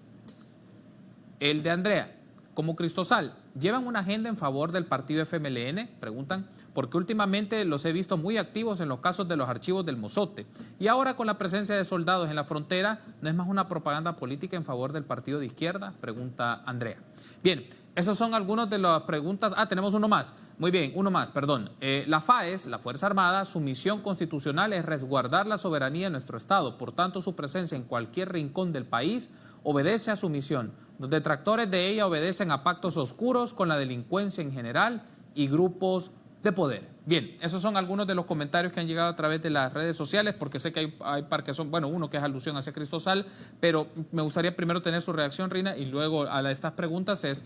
El de Andrea. Como Cristosal, ¿llevan una agenda en favor del partido FMLN? Preguntan, porque últimamente los he visto muy activos en los casos de los archivos del Mozote. Y ahora con la presencia de soldados en la frontera, ¿no es más una propaganda política en favor del partido de izquierda? Pregunta Andrea. Bien, esos son algunos de las preguntas. Tenemos uno más. Muy bien, uno más, perdón. La FAES, la Fuerza Armada, su misión constitucional es resguardar la soberanía de nuestro Estado. Por tanto, su presencia en cualquier rincón del país obedece a su misión. Los detractores de ella obedecen a pactos oscuros con la delincuencia en general y grupos de poder. Bien, esos son algunos de los comentarios que han llegado a través de las redes sociales, porque sé que hay par que son, bueno, uno que es alusión hacia Cristosal, pero me gustaría primero tener su reacción, Rina, y luego a estas preguntas es,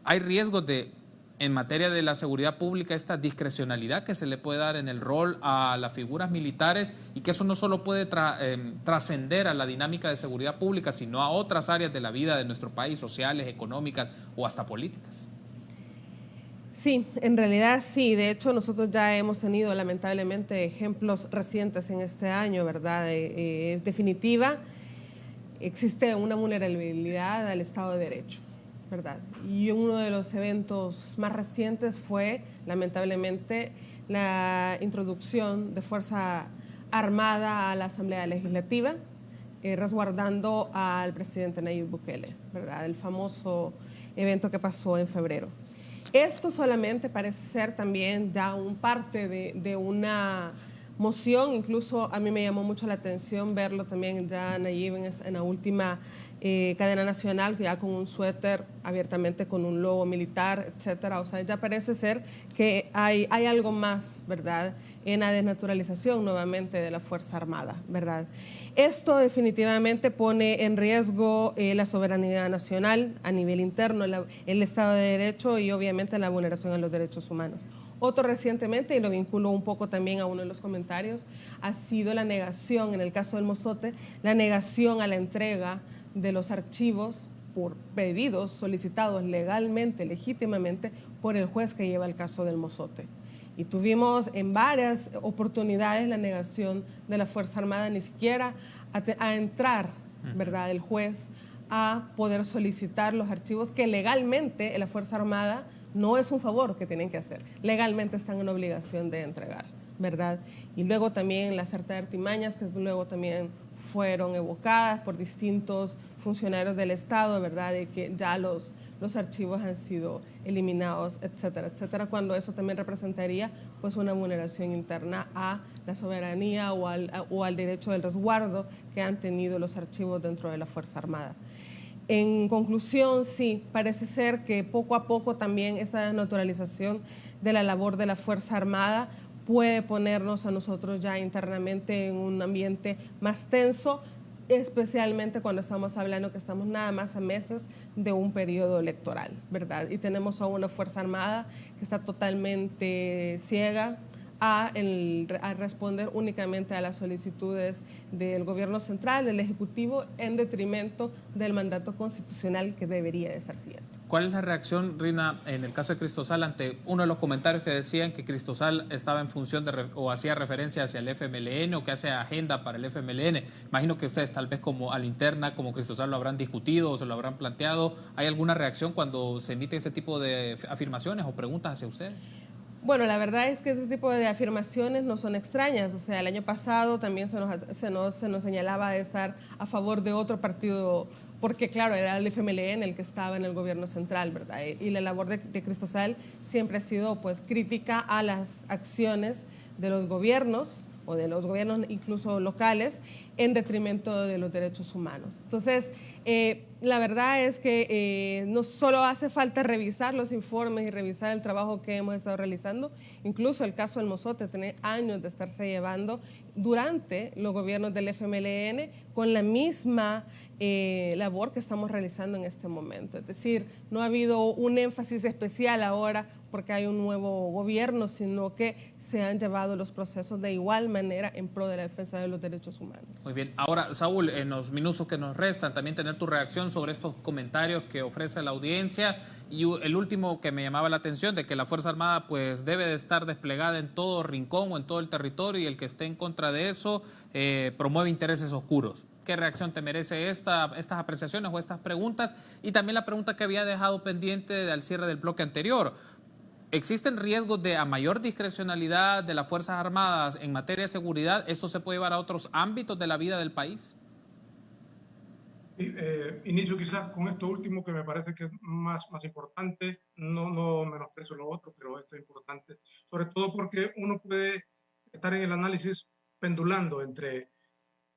¿hay riesgos de, en materia de la seguridad pública, esta discrecionalidad que se le puede dar en el rol a las figuras militares y que eso no solo puede trascender a la dinámica de seguridad pública, sino a otras áreas de la vida de nuestro país, sociales, económicas o hasta políticas? Sí, en realidad sí. De hecho, nosotros ya hemos tenido lamentablemente ejemplos recientes en este año, ¿verdad? En definitiva, existe una vulnerabilidad al Estado de Derecho, ¿verdad? Y uno de los eventos más recientes fue, lamentablemente, la introducción de Fuerza Armada a la Asamblea Legislativa, resguardando al presidente Nayib Bukele, ¿verdad? El famoso evento que pasó en febrero. Esto solamente parece ser también ya un parte de una moción. Incluso a mí me llamó mucho la atención verlo también ya Nayib en la última cadena nacional, ya con un suéter abiertamente con un logo militar, etcétera. O sea, ya parece ser que hay algo más, ¿verdad?, en la desnaturalización nuevamente de la Fuerza Armada, ¿verdad? Esto definitivamente pone en riesgo la soberanía nacional a nivel interno, el Estado de Derecho y obviamente la vulneración de los derechos humanos. Otro recientemente, y lo vinculo un poco también a uno de los comentarios, ha sido la negación, en el caso del Mozote, la negación a la entrega de los archivos por pedidos solicitados legalmente, legítimamente, por el juez que lleva el caso del Mozote. Y tuvimos en varias oportunidades la negación de la Fuerza Armada, ni siquiera a entrar, ¿verdad?, el juez a poder solicitar los archivos que legalmente la Fuerza Armada no es un favor que tienen que hacer, legalmente están en obligación de entregar, ¿verdad? Y luego también las sarta de artimañas que luego también fueron evocadas por distintos funcionarios del Estado, ¿verdad?, de que ya los archivos han sido eliminados, etcétera, etcétera, cuando eso también representaría pues una vulneración interna a la soberanía o al derecho del resguardo que han tenido los archivos dentro de la Fuerza Armada. En conclusión, sí, parece ser que poco a poco también esa desnaturalización de la labor de la Fuerza Armada puede ponernos a nosotros ya internamente en un ambiente más tenso, especialmente cuando estamos hablando que estamos nada más a meses de un periodo electoral, ¿verdad? Y tenemos a una Fuerza Armada que está totalmente ciega a responder únicamente a las solicitudes del gobierno central, del Ejecutivo, en detrimento del mandato constitucional que debería de estar siguiendo. ¿Cuál es la reacción, Rina, en el caso de Cristosal, ante uno de los comentarios que decían que Cristosal estaba en función o hacía referencia hacia el FMLN o que hace agenda para el FMLN? Imagino que ustedes tal vez como a la interna, como Cristosal, lo habrán discutido o se lo habrán planteado. ¿Hay alguna reacción cuando se emite ese tipo de afirmaciones o preguntas hacia ustedes? Bueno, la verdad es que ese tipo de afirmaciones no son extrañas. O sea, el año pasado también se nos señalaba de estar a favor de otro partido, porque claro, era el FMLN el que estaba en el gobierno central, ¿verdad? Y la labor de Cristosal siempre ha sido pues crítica a las acciones de los gobiernos o de los gobiernos incluso locales en detrimento de los derechos humanos. Entonces, La verdad es que no solo hace falta revisar los informes y revisar el trabajo que hemos estado realizando, incluso el caso del Mozote tiene años de estarse llevando durante los gobiernos del FMLN con la misma labor que estamos realizando en este momento. Es decir, no ha habido un énfasis especial ahora porque hay un nuevo gobierno, sino que se han llevado los procesos de igual manera en pro de la defensa de los derechos humanos. Muy bien. Ahora, Saúl, en los minutos que nos restan, también tener tu reacción sobre estos comentarios que ofrece la audiencia y el último que me llamaba la atención de que la Fuerza Armada pues debe de estar desplegada en todo rincón o en todo el territorio y el que esté en contra de eso promueve intereses oscuros. ¿Qué reacción te merece estas apreciaciones o estas preguntas? Y también la pregunta que había dejado pendiente al cierre del bloque anterior. ¿Existen riesgos de a mayor discrecionalidad de las Fuerzas Armadas en materia de seguridad? ¿Esto se puede llevar a otros ámbitos de la vida del país? Inicio quizás con esto último que me parece que es más importante, no menosprecio lo otro, pero esto es importante, sobre todo porque uno puede estar en el análisis pendulando entre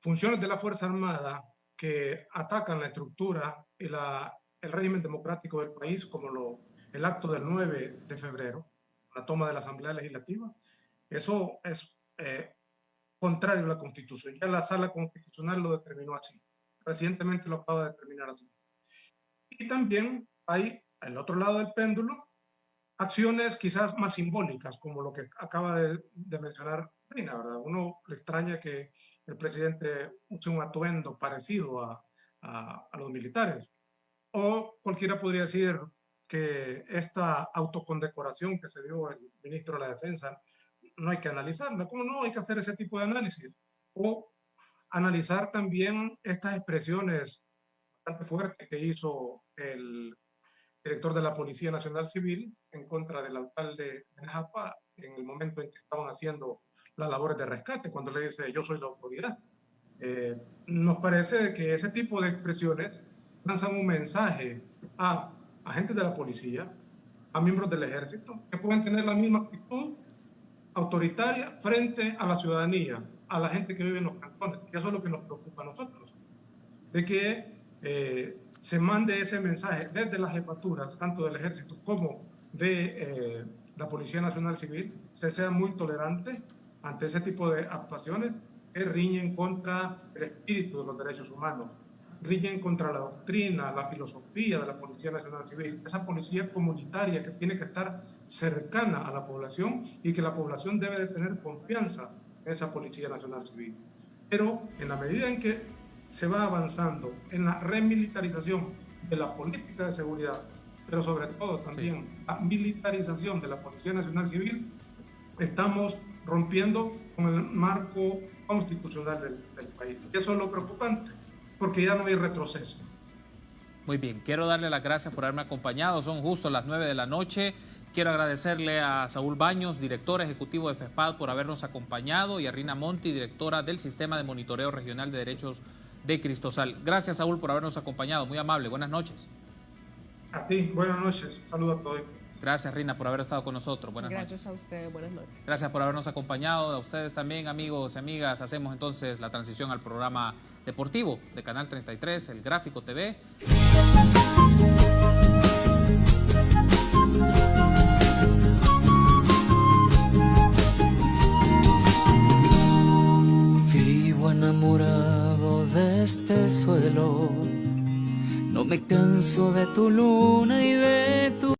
funciones de la Fuerza Armada que atacan la estructura y el régimen democrático del país, como el acto del 9 de febrero, la toma de la Asamblea Legislativa. Eso es contrario a la Constitución. Ya la Sala Constitucional lo determinó así. Recientemente lo acaba de determinar así. Y también hay, al otro lado del péndulo, acciones quizás más simbólicas, como lo que acaba de mencionar Rina, ¿verdad? Uno le extraña que el presidente use un atuendo parecido a los militares. O cualquiera podría decir que esta autocondecoración que se dio el ministro de la Defensa no hay que analizarla. ¿Cómo no? Hay que hacer ese tipo de análisis. O analizar también estas expresiones bastante fuertes que hizo el director de la Policía Nacional Civil en contra del alcalde de Nejapa en el momento en que estaban haciendo las labores de rescate, cuando le dice yo soy la autoridad. Nos parece que ese tipo de expresiones lanzan un mensaje a agentes de la policía, a miembros del ejército, que pueden tener la misma actitud autoritaria frente a la ciudadanía, a la gente que vive en los cantones. Y eso es lo que nos preocupa a nosotros, de que se mande ese mensaje desde las jefaturas, tanto del ejército como de la Policía Nacional Civil, se sea muy tolerante ante ese tipo de actuaciones que riñen contra el espíritu de los derechos humanos, riñen contra la doctrina, la filosofía de la Policía Nacional Civil, esa policía comunitaria que tiene que estar cercana a la población y que la población debe de tener confianza en esa Policía Nacional Civil. Pero en la medida en que se va avanzando en la remilitarización de la política de seguridad, pero sobre todo también la militarización de la Policía Nacional Civil, estamos rompiendo con el marco constitucional del país. Y eso es lo preocupante, porque ya no hay retroceso. Muy bien, quiero darle las gracias por haberme acompañado. Son justo las 9 de la noche. Quiero agradecerle a Saúl Baños, director ejecutivo de FESPAD, por habernos acompañado, y a Rina Monti, directora del Sistema de Monitoreo Regional de Derechos de Cristosal. Gracias, Saúl, por habernos acompañado. Muy amable. Buenas noches. A ti, buenas noches. Saludos a todos. Gracias, Rina, por haber estado con nosotros. Buenas noches. Gracias a ustedes. Buenas noches. Gracias por habernos acompañado. A ustedes también, amigos y amigas. Hacemos entonces la transición al programa deportivo de Canal 33, el Gráfico TV. Vivo enamorado de este suelo, no me canso de tu luna y de tu